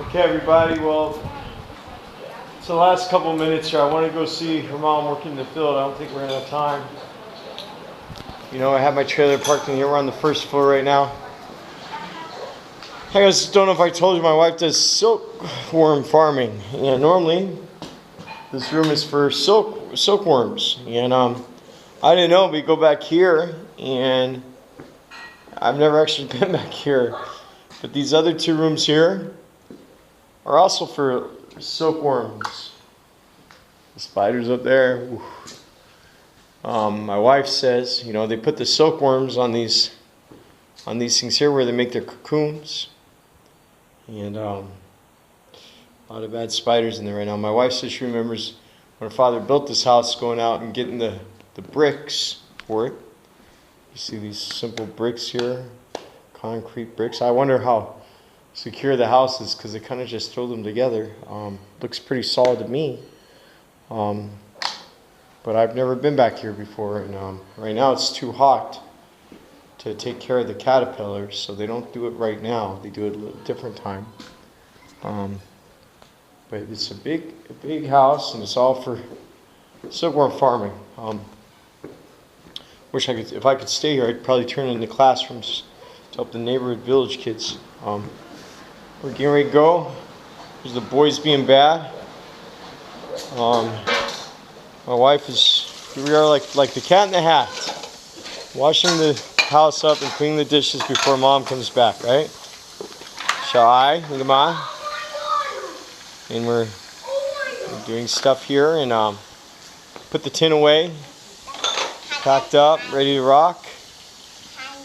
Okay, everybody, well, it's the last couple minutes here. I want to go see her mom working in the field. I don't think we're going to have time. You know, I have my trailer parked in here. We're on the first floor right now. I guys don't know if I told you, my wife does silkworm farming. And normally, this room is for silkworms. And I didn't know, we go back here, and I've never actually been back here. But these other two rooms here are also for silkworms. The spiders up there. My wife says, you know, they put the silkworms on these things here where they make their cocoons. And a lot of bad spiders in there right now. My wife says she remembers when her father built this house, going out and getting the bricks for it. You see these simple bricks here, concrete bricks. I wonder how secure the house is, because they kind of just throw them together. Looks pretty solid to me. But I've never been back here before, and right now it's too hot to take care of the caterpillars, so they don't do it right now. They do it at a different time. But it's a big house, and it's all for silkworm farming. Wish I could, if I could stay here, I'd probably turn it into classrooms to help the neighborhood village kids. We're getting ready to go. There's the boys being bad. My wife we are like the cat in the hat, washing the house up and cleaning the dishes before mom comes back, right? Shy, look at mom. And we're doing stuff here, and put the tin away, packed up, ready to rock.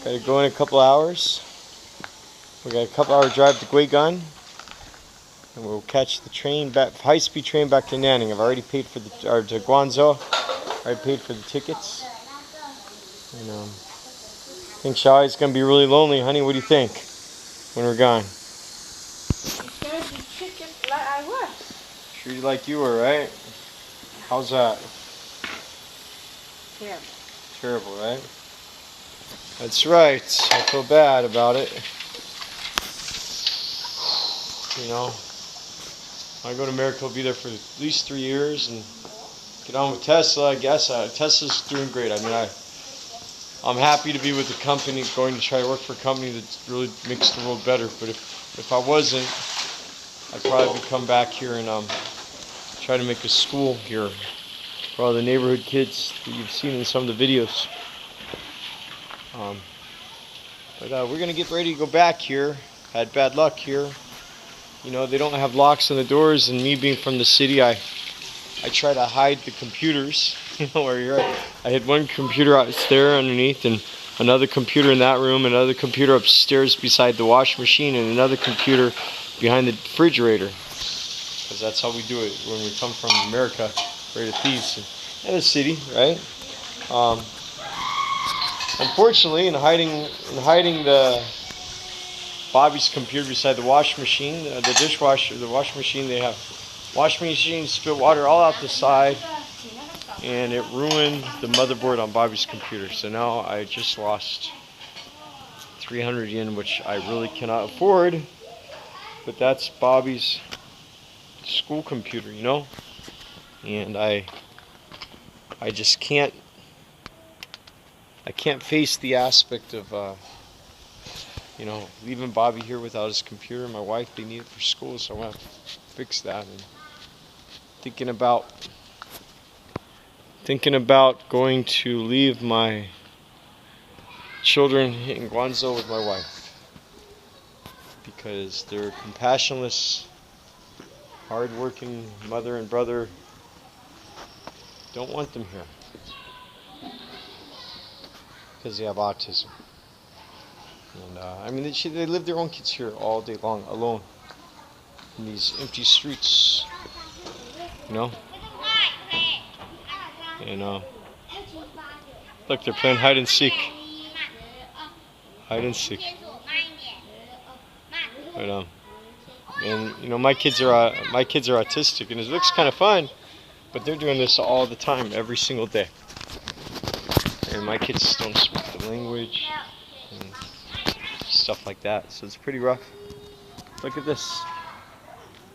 Gotta go in a couple hours. We got a couple hour drive to Guigan, and we'll catch the train back, high-speed train back to Nanning. I've already paid for to Guangzhou. I already paid for the tickets. And I think Shai's gonna be really lonely, honey. What do you think when we're gone? It's gonna be treated like I was. Treated like you were, right? How's that? Yeah. Terrible, right? That's right. I feel bad about it. You know, when I go to America, I'll be there for at least 3 years and get on with Tesla. I guess Tesla's doing great. I mean, I'm happy to be with the company, going to try to work for a company that really makes the world better. But if I wasn't, I'd probably come back here and try to make a school here for all the neighborhood kids that you've seen in some of the videos. But we're gonna get ready to go back here. Had bad luck here. You know, they don't have locks on the doors, and me being from the city, I try to hide the computers. You know, where you're at. I had one computer out there underneath, and another computer in that room, another computer upstairs beside the washing machine, and another computer behind the refrigerator. Because that's how we do it when we come from America, right at thieves in the city, right? Unfortunately, in hiding the Bobby's computer beside the washing machine, the dishwasher, the washing machine, they have washing machine spit water all out the side, and it ruined the motherboard on Bobby's computer. So now I just lost 300 yen, which I really cannot afford, but that's Bobby's school computer, you know, and I just can't face the aspect of you know, leaving Bobby here without his computer. My wife, they need it for school, so I'm gonna have to fix that. And thinking about going to leave my children in Guangzhou with my wife, because their compassionless, hard-working mother and brother don't want them here because they have autism. And I mean, they live their own kids here all day long, alone, in these empty streets, you know. And look, they're playing hide and seek. Hide and seek. But and you know, my kids are autistic, and it looks kind of fun, but they're doing this all the time, every single day. And my kids don't speak the language. And stuff like that, so it's pretty rough. Look at this.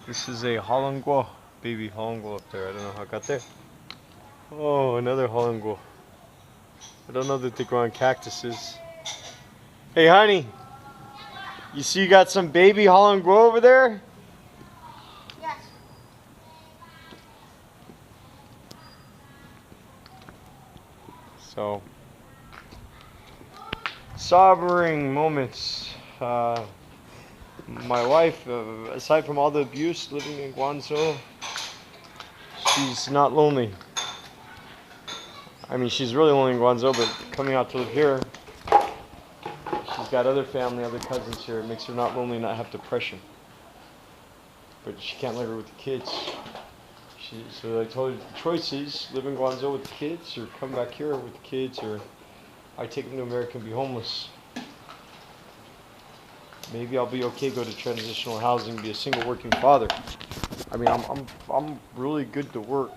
This is a Hollandguo, baby Hollandguo up there. I don't know how it got there. Oh, another Hollandguo. I don't know that they grow on cactuses. Hey, honey. You see you got some baby Hollandguo over there? Yes. So, sobering moments. My wife, aside from all the abuse living in Guangzhou, she's not lonely. I mean, she's really lonely in Guangzhou, but coming out to live here, she's got other family, other cousins here. It makes her not lonely, not have depression. But she can't live here with the kids. So I told her the choice is live in Guangzhou with the kids, or come back here with the kids, or I take them to America and be homeless. Maybe I'll be okay, go to transitional housing, be a single working father. I mean, I'm really good to work.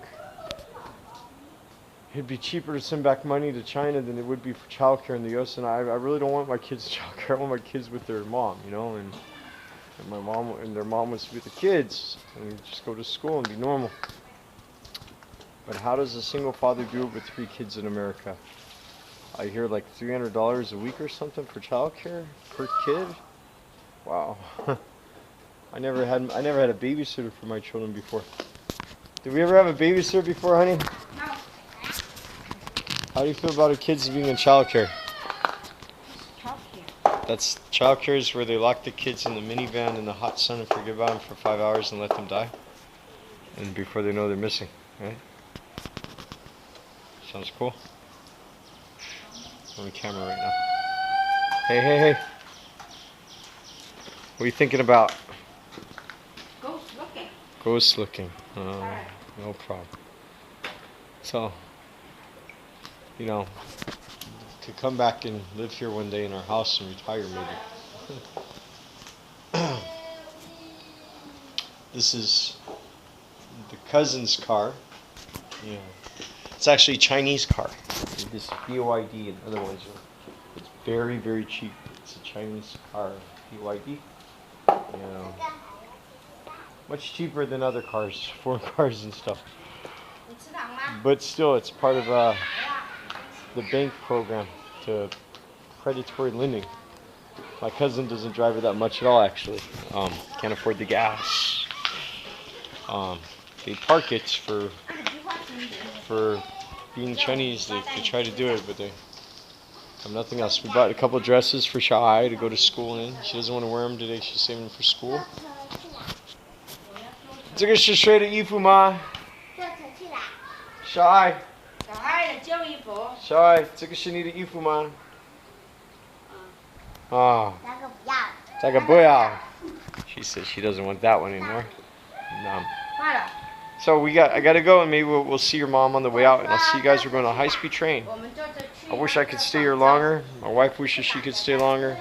It'd be cheaper to send back money to China than it would be for childcare in the U.S. And I really don't want my kids childcare. I want my kids with their mom, you know, and my mom and their mom was with the kids, and just go to school and be normal. But how does a single father do it with 3 kids in America? I hear like $300 a week or something for childcare per kid. Wow. I never had a babysitter for my children before. Did we ever have a babysitter before, honey? No. How do you feel about our kids being in childcare? Childcare. That's childcare is where they lock the kids in the minivan in the hot sun and forget about them for 5 hours and let them die. And before they know they're missing, right? Sounds cool. I'm on camera right now. Hey, hey, hey. What are you thinking about? Ghost looking. Ghost looking. No problem. So, you know, to come back and live here one day in our house and retire maybe. This is the cousin's car. Yeah. It's actually a Chinese car. This BYD and other ones it's very, very cheap. It's a Chinese car, BYD. You know, much cheaper than other cars, foreign cars and stuff. But still, it's part of the bank program to predatory lending. My cousin doesn't drive it that much at all, actually. Can't afford the gas. They park it for being Chinese. They try to do it, but they have nothing else. We bought a couple of dresses for Shai to go to school in. She doesn't want to wear them today. She's saving them for school. 这个是谁的衣服吗？小爱，小孩的旧衣服。小爱，这个是你的衣服吗？啊，这个不要。She says she doesn't want that one anymore. So I gotta go, and maybe we'll see your mom on the way out, and I'll see you guys. We're going on a high-speed train. I wish I could stay here longer. My wife wishes she could stay longer.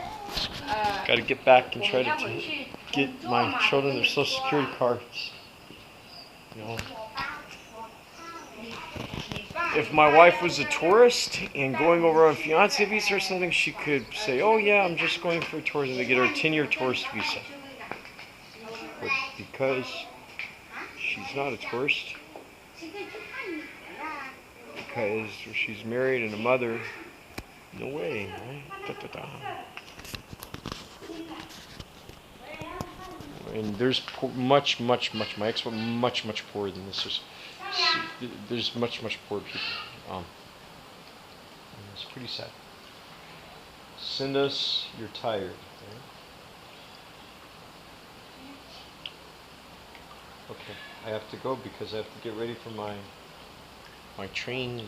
Gotta get back and try to get my children their Social Security cards. You know, if my wife was a tourist and going over on a fiancé visa or something, she could say, "Oh yeah, I'm just going for tourism." They get her a 10-year tourist visa. But because she's not a tourist, because she's married and a mother, no way, right? Da, da, da. And there's much, my ex was much poorer than this. There's much poor people. It's pretty sad. Send us, you're tired. Right? Okay, I have to go because I have to get ready for my train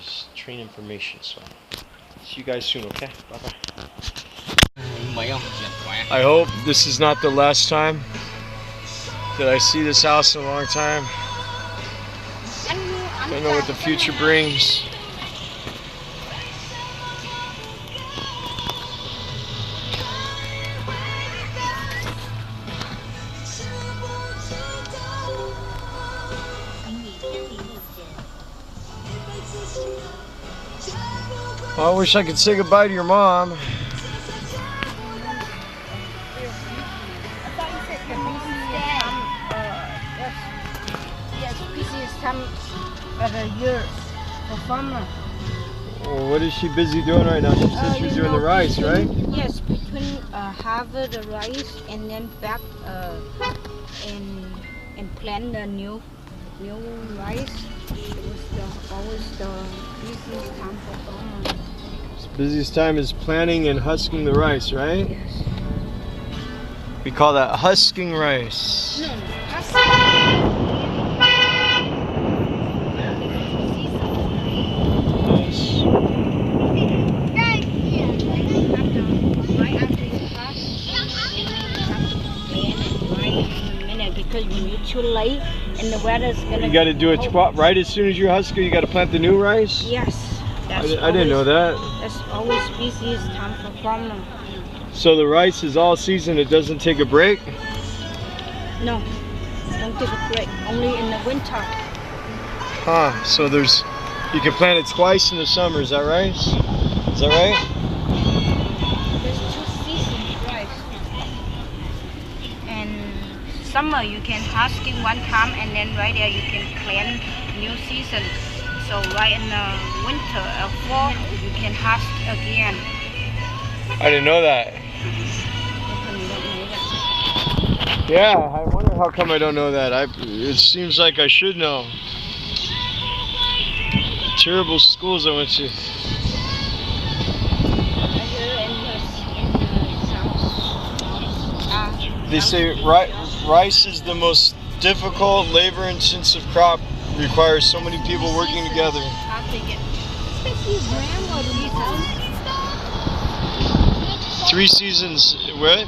information. So, see you guys soon, okay? Bye-bye. I hope this is not the last time that I see this house in a long time. Don't know what the future brings. I wish I could say goodbye to your mom. time of the year for farmer. Well, what is she busy doing right now? She said she's doing the rice, right? Yes, between harvest the rice and then back and plant the new rice. It was always the busiest time for farmer. Busiest time is planting and husking the rice, right? Yes. We call that husking rice. No, husking. Because when you're too late and the weather's gonna. You got to do it right as soon as you husk it. You got to plant the new rice. Yes. I didn't know that. That's always busiest time for farmer. So the rice is all season. It doesn't take a break. No, don't take a break. Only in the winter. Huh? So you can plant it twice in the summer. Is that right? Is that right? There's 2 seasons rice. And summer you can husk it one time, and then right there you can plant new season. So right in the winter or fall you can husk again. I didn't know that. Yeah, I wonder how come I don't know that. It seems like I should know. Terrible schools I went to. They say rice is the most difficult, labor-intensive crop. Requires so many people working together. I'll take it. Especially grandma seasons. 3 seasons. What?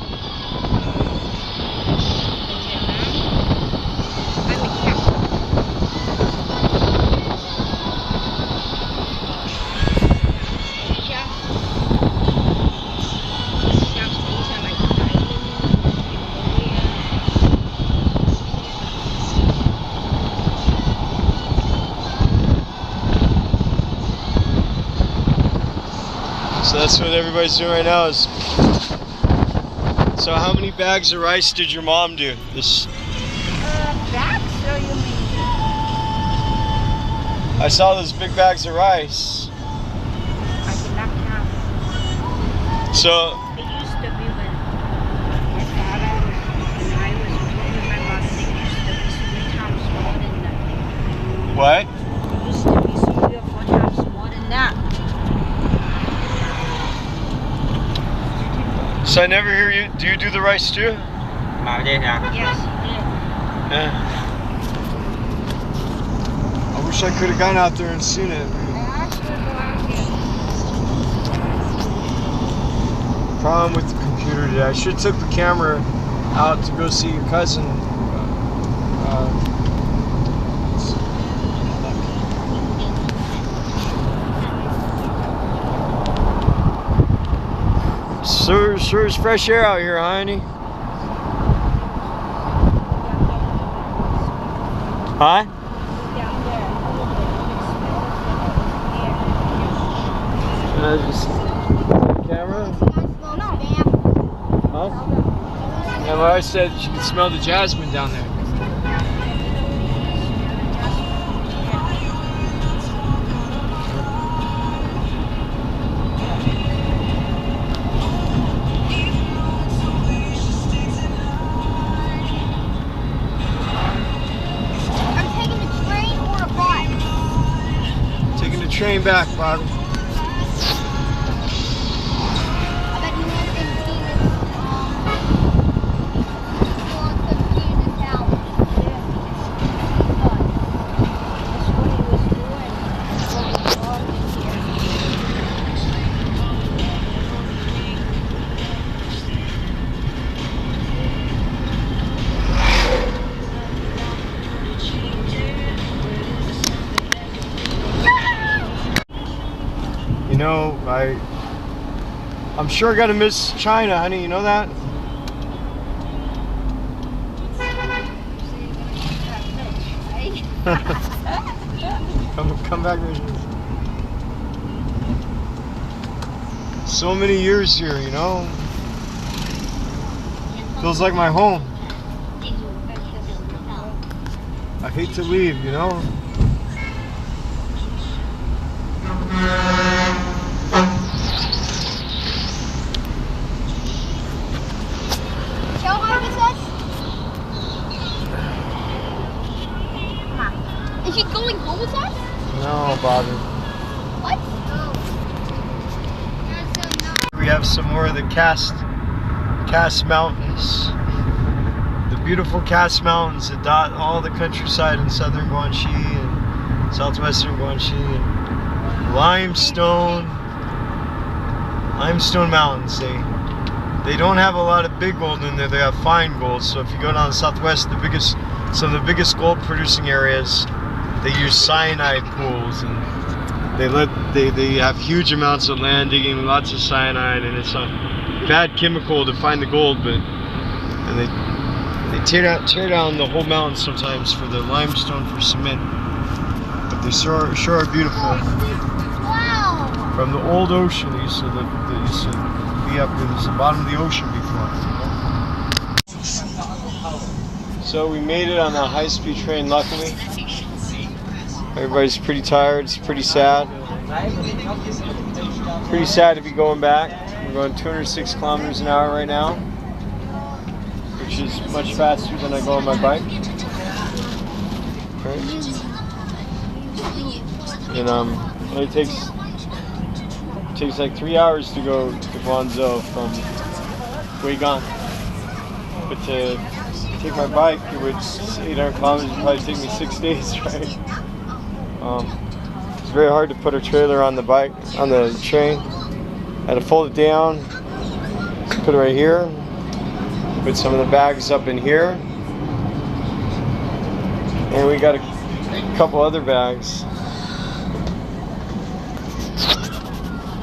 So that's what everybody's doing right now. So how many bags of rice did your mom do? Bags, or you mean? I saw those big bags of rice. I did not count. So It used to be when I was with my mom, it used to be 3 times more than that. what? It used to be 3 or 4 times more than that. So I never hear you. Do you do the rice too? Yes, you did. Yeah. I wish I could have gone out there and seen it. I asked you to go out here. Problem with the computer today. I should have took the camera out to go see your cousin. Sure is fresh air out here, honey. Huh? Down there. Just camera? No. Huh? Yeah, well, I said you can smell the jasmine down there. Train back, Bobby. You know, I'm sure I gotta miss China, honey. You know that? come back. So many years here, you know. Feels like my home. I hate to leave, you know? Is he going home with us? No, Bobby. What? We have some more of the Cass Mountains. The beautiful Cass Mountains that dot all the countryside in southern Guangxi and southwestern Guangxi. And limestone mountains. They don't have a lot of big gold in there. They have fine gold. So if you go down the southwest, some of the biggest gold producing areas, they use cyanide pools, and they have huge amounts of land digging, lots of cyanide, and it's a bad chemical to find the gold. And they tear down the whole mountain sometimes for the limestone for cement. But they sure are beautiful. Wow. From the old ocean, they used to be up with the bottom of the ocean before. So we made it on the high-speed train, luckily. Everybody's pretty tired, it's pretty sad. Pretty sad to be going back. We're going 206 kilometers an hour right now, which is much faster than I go on my bike. Right? And it takes like 3 hours to go to Guangzhou from Guigan. But to take my bike, it would 800 kilometers would probably take me 6 days, right? It's very hard to put a trailer on the bike, on the train. I had to fold it down, put it right here, put some of the bags up in here, and we got a couple other bags.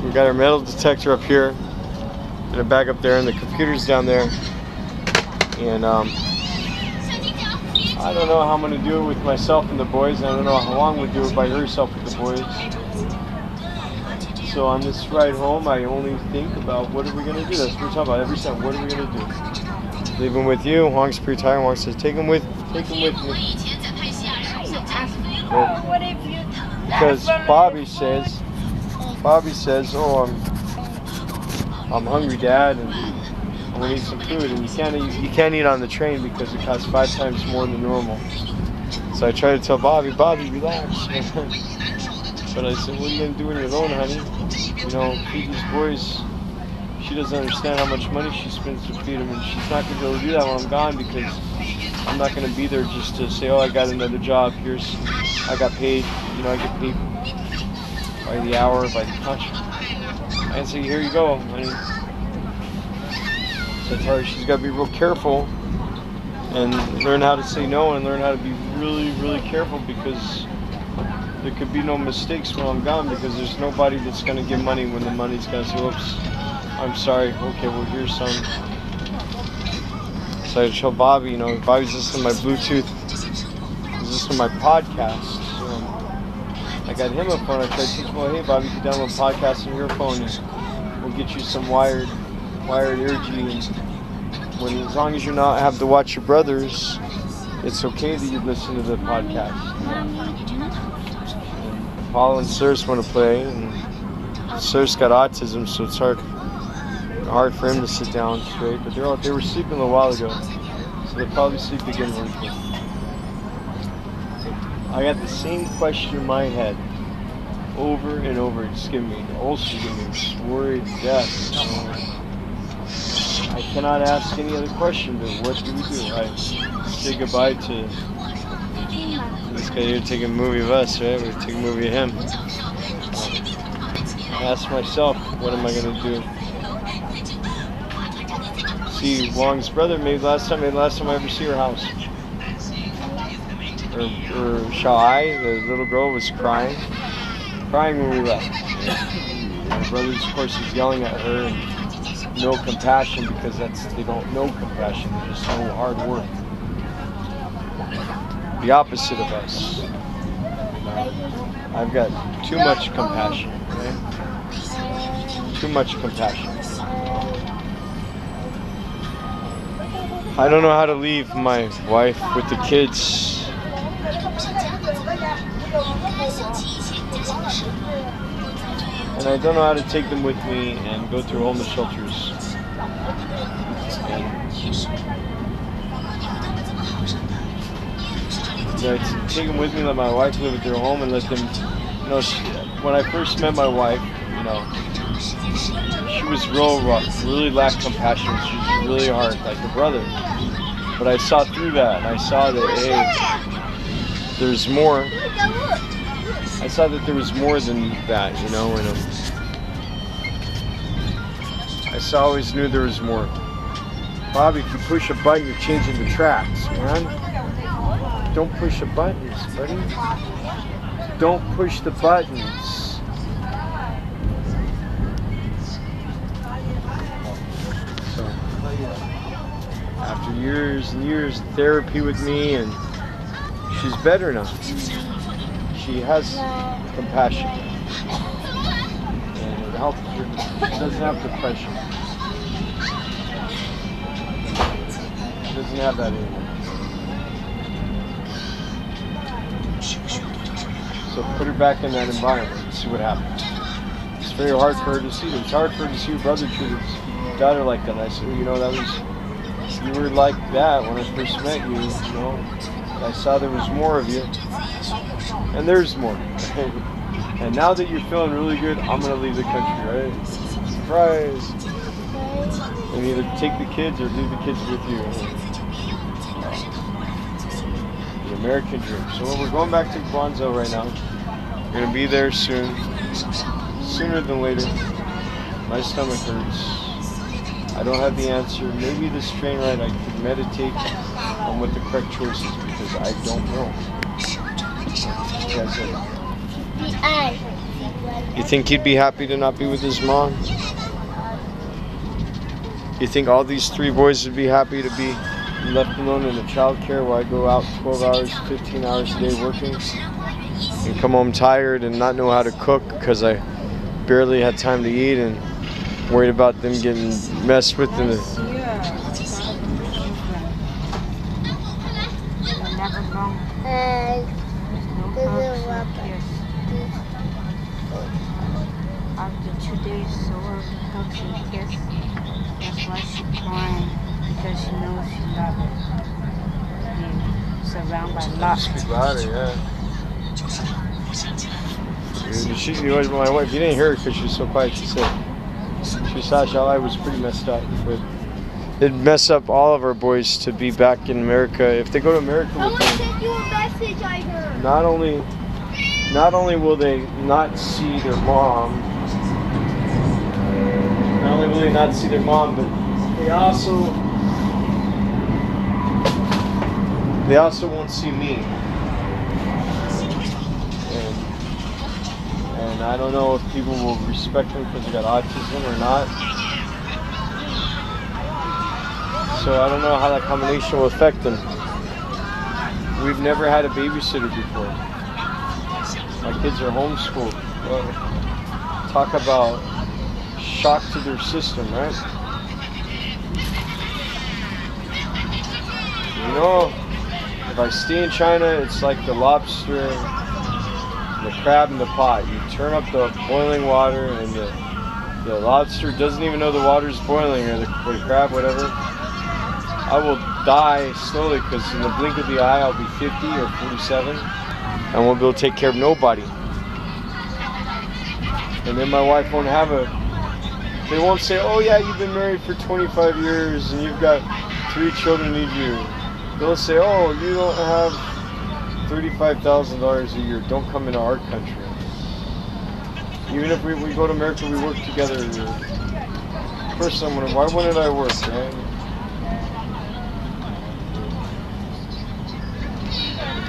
We got our metal detector up here, and a bag up there, and the computer's down there. And I don't know how I'm going to do it with myself and the boys. I don't know how long we'll do it by herself with the boys. So on this ride home, I only think about what are we going to do. That's what we're talking about every time. What are we going to do? Leave him with you. Huang's pretty tired. Huang says, take him with me. Because Babby says, oh, I'm hungry, Dad, and I'm gonna eat some food, and you can't eat on the train because it costs 5 times more than normal. So I try to tell Babby, relax. But I said, what are you gonna do when you're alone, honey? You know, feed these boys. She doesn't understand how much money she spends to feed them, and she's not gonna be able to do that when I'm gone because I'm not gonna be there just to say, oh, I got another job. I got paid. You know, I get paid by the hour, by the punch. And so here you go, honey. So it's hard. She's got to be real careful and learn how to say no and learn how to be really, really careful because there could be no mistakes when I'm gone because there's nobody that's going to give money when the money's going to say, oops, I'm sorry. Okay, well, here's some. So I show Babby, you know, Bobby's listening to my Bluetooth, he's listening to my podcast. So I got him a phone. I tried to teach him, well, hey, Babby, you can download podcasts on your phone and we'll get you some wired AirG. As long as you not have to watch your brothers, it's okay that you listen to the podcast. And Paul and Sirs want to play, and Sirs got autism, so it's hard for him to sit down straight. But they were sleeping a little while ago, so they'll probably sleep again really quick. I got the same question in my head over and over. It's giving me worried to death. I cannot ask any other question, but what do we do? I say goodbye to this guy here taking a movie of us, right? We're taking a movie of him. I ask myself, what am I going to do? See Wong's brother, maybe last time I ever see her house. Or Shai, the little girl, was crying when we left. My brother, of course, is yelling at her and no compassion because they don't know compassion. They just know hard work. The opposite of us. I've got too much compassion, right? Too much compassion. I don't know how to leave my wife with the kids And I don't know how to take them with me and go through homeless shelters. And take them with me, let my wife live at their home, and let them, you know, when I first met my wife, you know, she was real rough, really lacked compassion. She was really hard, like a brother. But I saw through that, and I saw that, hey, there's more. I saw that there was more than that, you know, and I always knew there was more. Bobby, if you push a button, you're changing the tracks, man. Don't push the buttons, buddy. Don't push the buttons. So, after years and years of therapy with me, and she's better now. She has compassion, and it helps her. She doesn't have depression. She doesn't have that anymore. So put her back in that environment and see what happens. It's very hard for her to see. It's hard for her to see her brother treat his daughter like that. And I said, well, you know, you were like that when I first met you, you know. I saw there was more of you. And there's more. And now that you're feeling really good, I'm going to leave the country, right? Surprise! And either take the kids or leave the kids with you. The American dream. So we're going back to Guangzhou right now. We're going to be there soon. Sooner than later. My stomach hurts. I don't have the answer. Maybe this train ride I could meditate on what the correct choice is, because I don't know. You think he'd be happy to not be with his mom? You think all these three boys would be happy to be left alone in the child care while I go out 12 hours, 15 hours a day working and come home tired and not know how to cook because I barely had time to eat and worried about them getting messed with in the... After 2 days of helping kids, that's why she's crying, because she knows she's not being surrounded by love. Speak louder, yeah. My wife, you didn't hear her because she was so quiet. She said, Sasha, I was pretty messed up. But it'd mess up all of our boys to be back in America. If they go to America, Someone sent you a message, I heard. Not only will they not see their mom, not only will they not see their mom, but they also won't see me. And I don't know if people will respect them because they got autism or not. So I don't know how that combination will affect them. We've never had a babysitter before. My kids are homeschooled. Well, talk about shock to their system, right? You know, if I stay in China, it's like the lobster, the crab in the pot. You turn up the boiling water and the lobster doesn't even know the water's boiling, or the crab, whatever. I will die slowly because in the blink of the eye I'll be 50 or 47 and won't be able to take care of nobody. And then my wife won't have they won't say, oh yeah, you've been married for 25 years and you've got 3 children need you. They'll say, oh, you don't have $35,000 a year, don't come into our country. Even if we go to America, we work together. First I'm wondering, why wouldn't I work, right?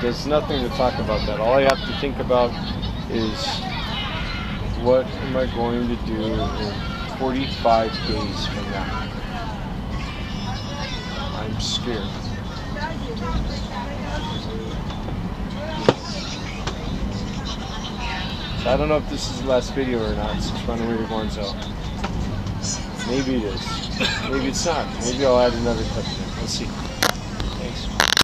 There's nothing to talk about that. All I have to think about is what am I going to do in 45 days from now? I'm scared. So I don't know if this is the last video or not since we're on the way to Guangzhou. Maybe it is. Maybe it's not. Maybe I'll add another clip. Let's see.